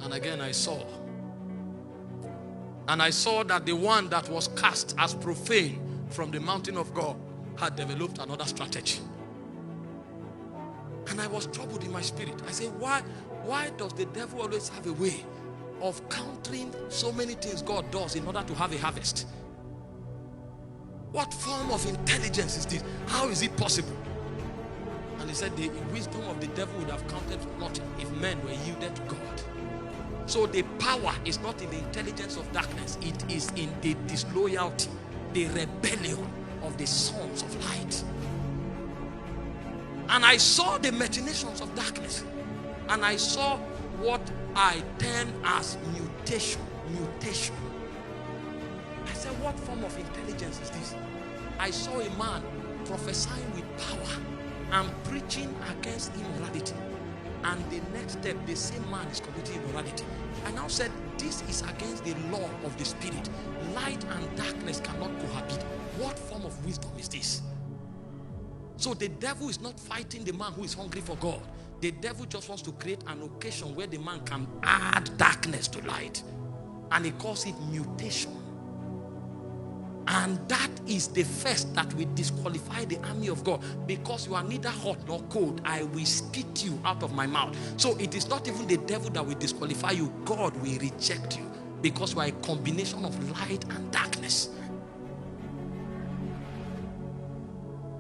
And again I saw. And I saw that the one that was cast as profane from the mountain of God had developed another strategy. And I was troubled in my spirit. I said, why does the devil always have a way of countering so many things God does in order to have a harvest? What form of intelligence is this? How is it possible? And he said the wisdom of the devil would have counted nothing if men were yielded to God. So the power is not in the intelligence of darkness. It is in the disloyalty, the rebellion of the sons of light. And I saw the machinations of darkness. And I saw what I term as mutation. I said, what form of intelligence is this? I saw a man prophesying with power and preaching against immorality. And the next step, the same man is committing immorality. I now said, this is against the law of the spirit. Light and darkness cannot cohabit. What form of wisdom is this? So the devil is not fighting the man who is hungry for God. The devil just wants to create an occasion where the man can add darkness to light. And he calls it mutation. And that is the first that will disqualify the army of God. Because you are neither hot nor cold, I will spit you out of my mouth. So it is not even the devil that will disqualify you. God will reject you. Because you are a combination of light and darkness.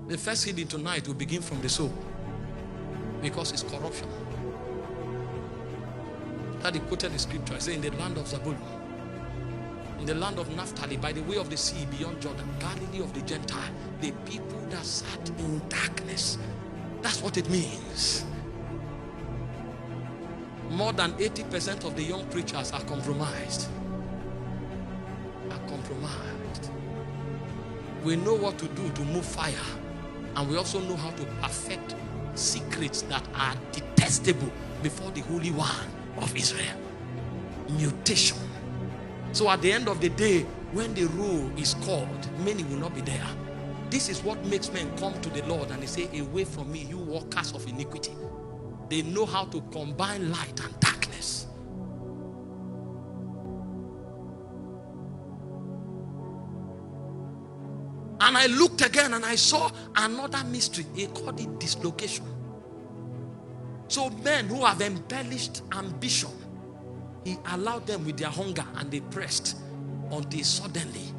The first healing tonight will begin from the soul. Because it's corruption. That he quoted the scripture. I say, in the land of Zabulon, in the land of Naphtali, by the way of the sea beyond Jordan, Galilee of the Gentile, the people that sat in darkness. That's what it means. More than 80% of the young preachers are compromised. We know what to do to move fire. And we also know how to perfect secrets that are detestable before the Holy One of Israel. Mutation. So at the end of the day, when the roll is called, many will not be there. This is what makes men come to the Lord and they say, away from me, you workers of iniquity. They know how to combine light and darkness. And I looked again and I saw another mystery. He called it dislocation. So men who have embellished ambition, he allowed them with their hunger and they pressed until suddenly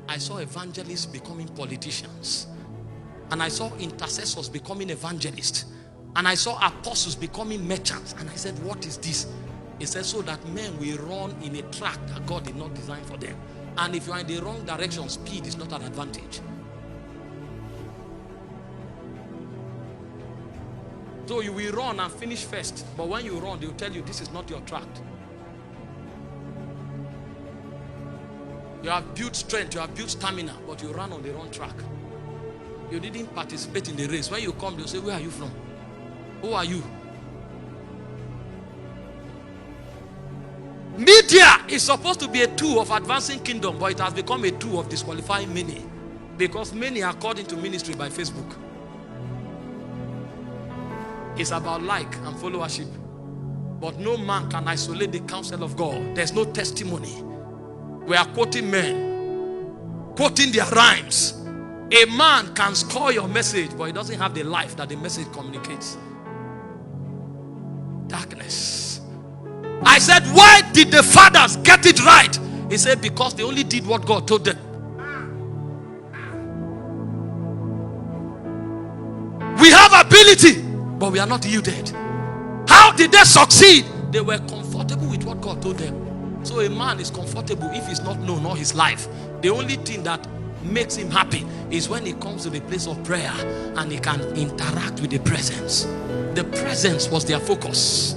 I saw evangelists becoming politicians. And I saw intercessors becoming evangelists. And I saw apostles becoming merchants. And I said, what is this? He said, so that men will run in a track that God did not design for them. And if you are in the wrong direction, speed is not an advantage. So you will run and finish first. But when you run, they will tell you this is not your track. You have built strength, you have built stamina, but you ran on the wrong track. You didn't participate in the race. When you come, they'll say, where are you from? Who are you? Media is supposed to be a tool of advancing kingdom, but it has become a tool of disqualifying many. Because many are called into ministry by Facebook. It's about like and followership. But no man can isolate the counsel of God. There's no testimony. We are quoting men, quoting their rhymes. A man can score your message, but he doesn't have the life that the message communicates. Darkness. I said, why did the fathers get it right? He said, because they only did what God told them. We have ability, but we are not yielded. How did they succeed? They were comfortable with what God told them. So a man is comfortable if he's not known all his life. The only thing that makes him happy is when he comes to the place of prayer and he can interact with the presence. The presence was their focus.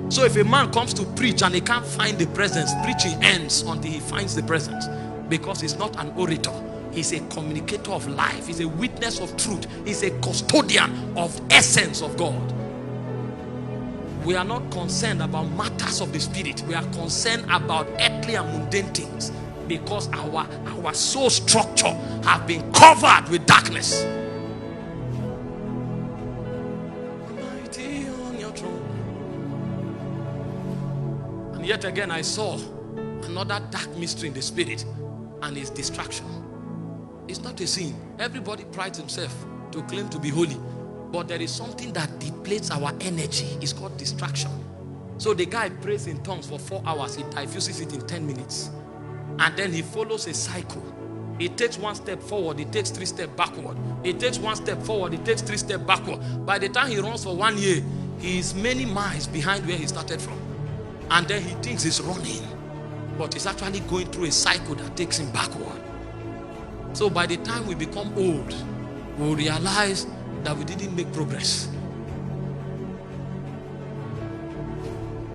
So if a man comes to preach and he can't find the presence, preaching ends until he finds the presence. Because he's not an orator. He's a communicator of life. He's a witness of truth. He's a custodian of essence of God. We are not concerned about matters of the spirit. We are concerned about earthly and mundane things. Because our soul structure have been covered with darkness. Mighty on your throne. And Yet again, I saw another dark mystery in the spirit, and it's distraction. It's not a sin. Everybody prides himself to claim to be holy, but there is something that depletes our energy. It's called distraction. So the guy prays in tongues for 4 hours. He diffuses it in 10 minutes. And then he follows a cycle. He takes 1 step forward, he takes 3 steps backward. He takes 1 step forward, he takes 3 steps backward. By the time he runs for 1 year, he is many miles behind where he started from. And then he thinks he's running, but he's actually going through a cycle that takes him backward. So by the time we become old, we'll realize that we didn't make progress.